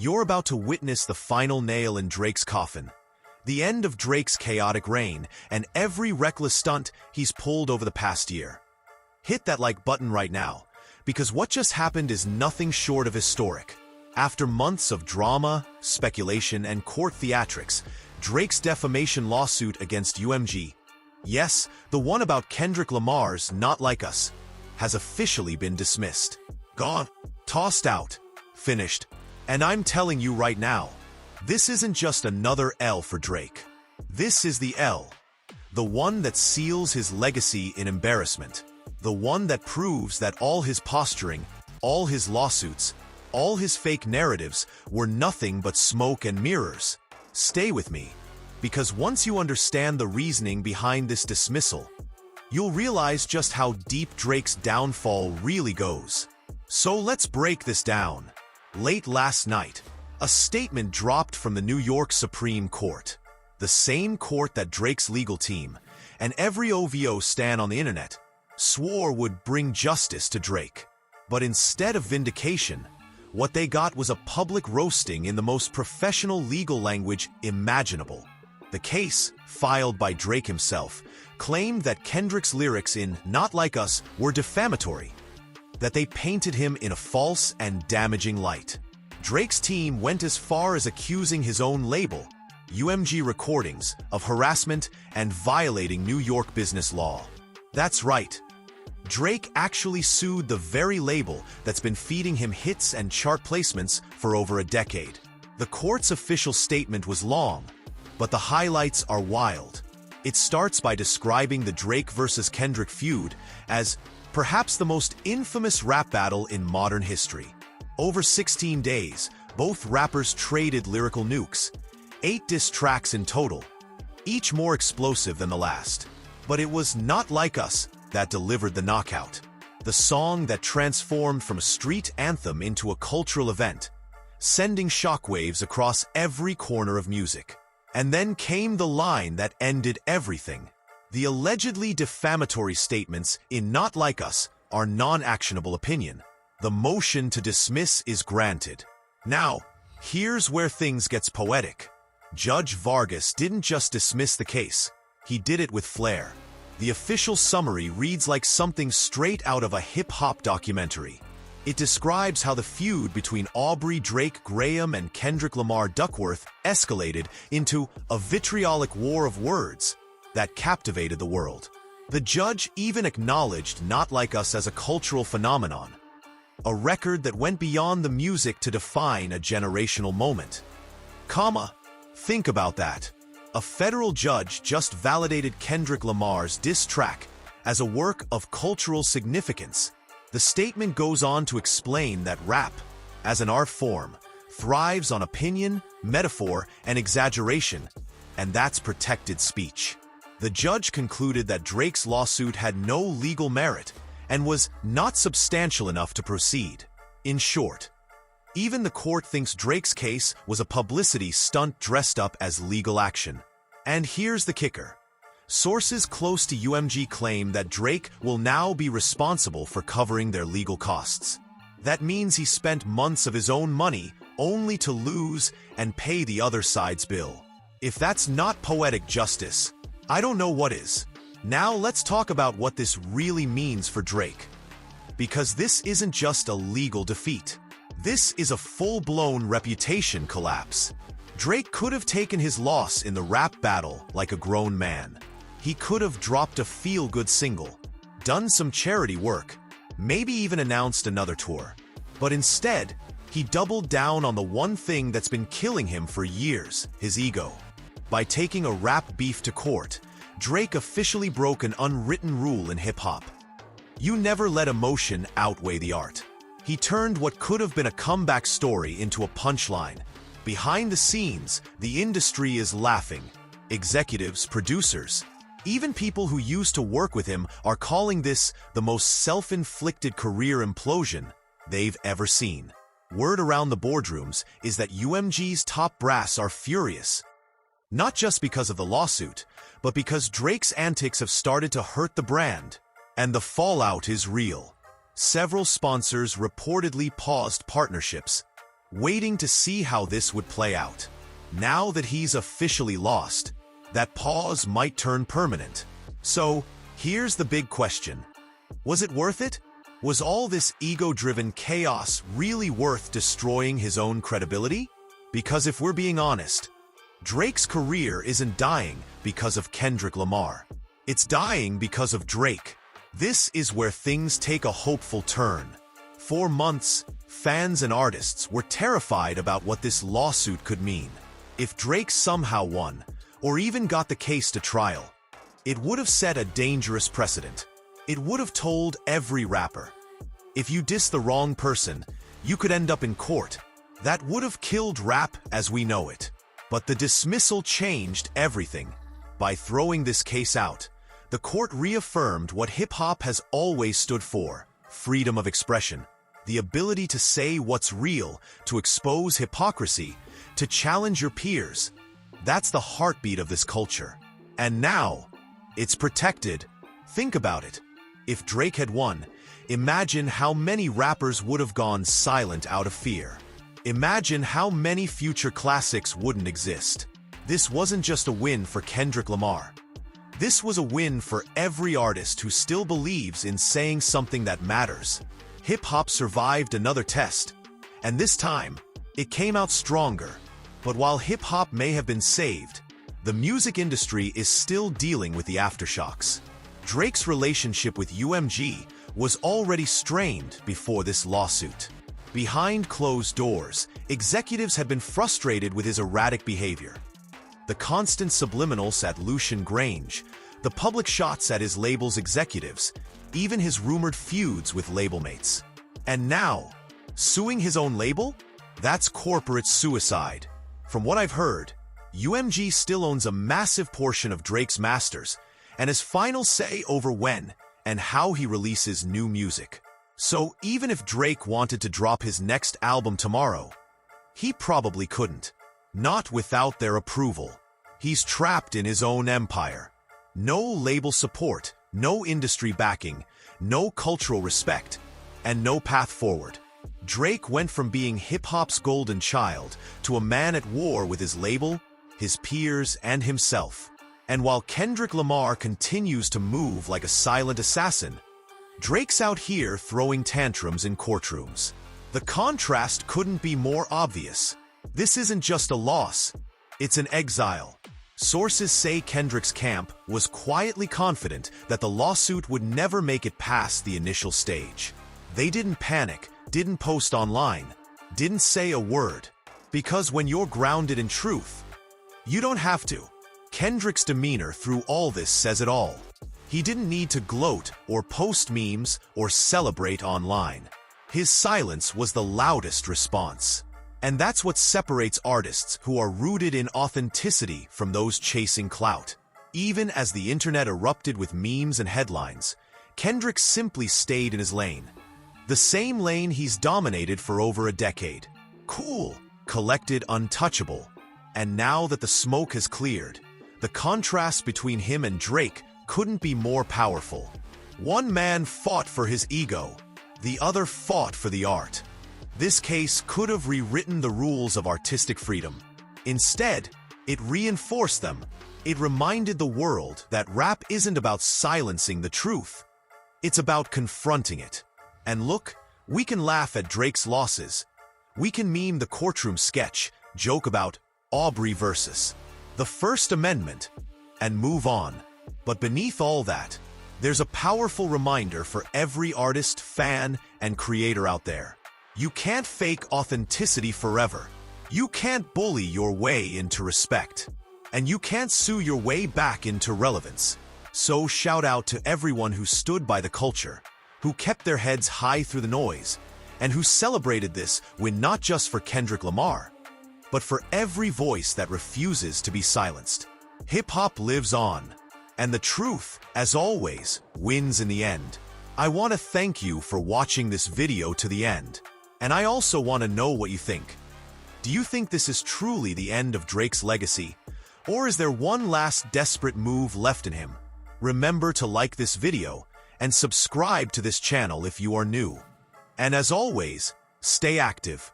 You're about to witness the final nail in Drake's coffin. The end of Drake's chaotic reign and every reckless stunt he's pulled over the past year. Hit that like button right now, because what just happened is nothing short of historic. After months of drama, speculation, and court theatrics, Drake's defamation lawsuit against UMG, yes, the one about Kendrick Lamar's Not Like Us, has officially been dismissed. Gone, tossed out, finished. And I'm telling you right now, this isn't just another L for Drake. This is the L. The one that seals his legacy in embarrassment. The one that proves that all his posturing, all his lawsuits, all his fake narratives were nothing but smoke and mirrors. Stay with me, because once you understand the reasoning behind this dismissal, you'll realize just how deep Drake's downfall really goes. So let's break this down. Late last night, a statement dropped from the New York Supreme Court, the same court that Drake's legal team and every OVO stan on the internet swore would bring justice to Drake. But instead of vindication, what they got was a public roasting in the most professional legal language imaginable. The case, filed by Drake himself, claimed that Kendrick's lyrics in Not Like Us were defamatory, that they painted him in a false and damaging light. Drake's team went as far as accusing his own label, UMG Recordings, of harassment and violating New York business law. That's right. Drake actually sued the very label that's been feeding him hits and chart placements for over a decade. The court's official statement was long, but the highlights are wild. It starts by describing the Drake versus Kendrick feud as perhaps the most infamous rap battle in modern history. Over 16 days, both rappers traded lyrical nukes, 8 diss tracks in total, each more explosive than the last. But it was Not Like Us that delivered the knockout. The song that transformed from a street anthem into a cultural event, sending shockwaves across every corner of music. And then came the line that ended everything. The allegedly defamatory statements in Not Like Us are non-actionable opinion. The motion to dismiss is granted. Now, here's where things gets poetic. Judge Vargas didn't just dismiss the case, he did it with flair. The official summary reads like something straight out of a hip-hop documentary. It describes how the feud between Aubrey Drake Graham and Kendrick Lamar Duckworth escalated into a vitriolic war of words that captivated the world. The judge even acknowledged Not Like Us as a cultural phenomenon, a record that went beyond the music to define a generational moment. Think about that. A federal judge just validated Kendrick Lamar's diss track as a work of cultural significance. The statement goes on to explain that rap, as an art form, thrives on opinion, metaphor, and exaggeration, and that's protected speech. The judge concluded that Drake's lawsuit had no legal merit and was not substantial enough to proceed. In short, even the court thinks Drake's case was a publicity stunt dressed up as legal action. And here's the kicker. Sources close to UMG claim that Drake will now be responsible for covering their legal costs. That means he spent months of his own money only to lose and pay the other side's bill. If that's not poetic justice, I don't know what is. Now let's talk about what this really means for Drake. Because this isn't just a legal defeat. This is a full-blown reputation collapse. Drake could have taken his loss in the rap battle like a grown man. He could have dropped a feel-good single, done some charity work, maybe even announced another tour. But instead, he doubled down on the one thing that's been killing him for years, his ego. By taking a rap beef to court, Drake officially broke an unwritten rule in hip-hop. You never let emotion outweigh the art. He turned what could have been a comeback story into a punchline. Behind the scenes, the industry is laughing. Executives, producers, even people who used to work with him are calling this the most self-inflicted career implosion they've ever seen. Word around the boardrooms is that UMG's top brass are furious. Not just because of the lawsuit, but because Drake's antics have started to hurt the brand. And the fallout is real. Several sponsors reportedly paused partnerships, waiting to see how this would play out. Now that he's officially lost, that pause might turn permanent. So, here's the big question. Was it worth it? Was all this ego-driven chaos really worth destroying his own credibility? Because if we're being honest, Drake's career isn't dying because of Kendrick Lamar. It's dying because of Drake. This is where things take a hopeful turn. For months, fans and artists were terrified about what this lawsuit could mean. If Drake somehow won, or even got the case to trial, it would have set a dangerous precedent. It would have told every rapper, if you diss the wrong person, you could end up in court. That would have killed rap as we know it. But the dismissal changed everything. By throwing this case out, the court reaffirmed what hip-hop has always stood for: freedom of expression, the ability to say what's real, to expose hypocrisy, to challenge your peers. That's the heartbeat of this culture. And now, it's protected. Think about it. If Drake had won, imagine how many rappers would have gone silent out of fear. Imagine how many future classics wouldn't exist. This wasn't just a win for Kendrick Lamar. This was a win for every artist who still believes in saying something that matters. Hip-hop survived another test, and this time, it came out stronger. But while hip-hop may have been saved, the music industry is still dealing with the aftershocks. Drake's relationship with UMG was already strained before this lawsuit. Behind closed doors, executives had been frustrated with his erratic behavior. The constant subliminals at Lucian Grange, the public shots at his label's executives, even his rumored feuds with label mates. And now, suing his own label? That's corporate suicide. From what I've heard, UMG still owns a massive portion of Drake's masters and has final say over when and how he releases new music. So even if Drake wanted to drop his next album tomorrow, he probably couldn't. Not without their approval. He's trapped in his own empire. No label support, no industry backing, no cultural respect, and no path forward. Drake went from being hip-hop's golden child to a man at war with his label, his peers, and himself. And while Kendrick Lamar continues to move like a silent assassin, Drake's out here throwing tantrums in courtrooms. The contrast couldn't be more obvious. This isn't just a loss, it's an exile. Sources say Kendrick's camp was quietly confident that the lawsuit would never make it past the initial stage. They didn't panic, didn't post online, didn't say a word. Because when you're grounded in truth, you don't have to. Kendrick's demeanor through all this says it all. He didn't need to gloat or post memes or celebrate online. His silence was the loudest response. And that's what separates artists who are rooted in authenticity from those chasing clout. Even as the internet erupted with memes and headlines, Kendrick simply stayed in his lane. The same lane he's dominated for over a decade. Cool, collected, untouchable. And now that the smoke has cleared, the contrast between him and Drake couldn't be more powerful. One man fought for his ego, the other fought for the art. This case could have rewritten the rules of artistic freedom. Instead, it reinforced them. It reminded the world that rap isn't about silencing the truth. It's about confronting it. And look, we can laugh at Drake's losses. We can meme the courtroom sketch, joke about Aubrey versus the First Amendment, and move on. But beneath all that, there's a powerful reminder for every artist, fan, and creator out there. You can't fake authenticity forever. You can't bully your way into respect. And you can't sue your way back into relevance. So shout out to everyone who stood by the culture, who kept their heads high through the noise, and who celebrated this win not just for Kendrick Lamar, but for every voice that refuses to be silenced. Hip-hop lives on, and the truth, as always, wins in the end. I want to thank you for watching this video to the end, and I also want to know what you think. Do you think this is truly the end of Drake's legacy, or is there one last desperate move left in him? Remember to like this video and subscribe to this channel if you are new. And as always, stay active.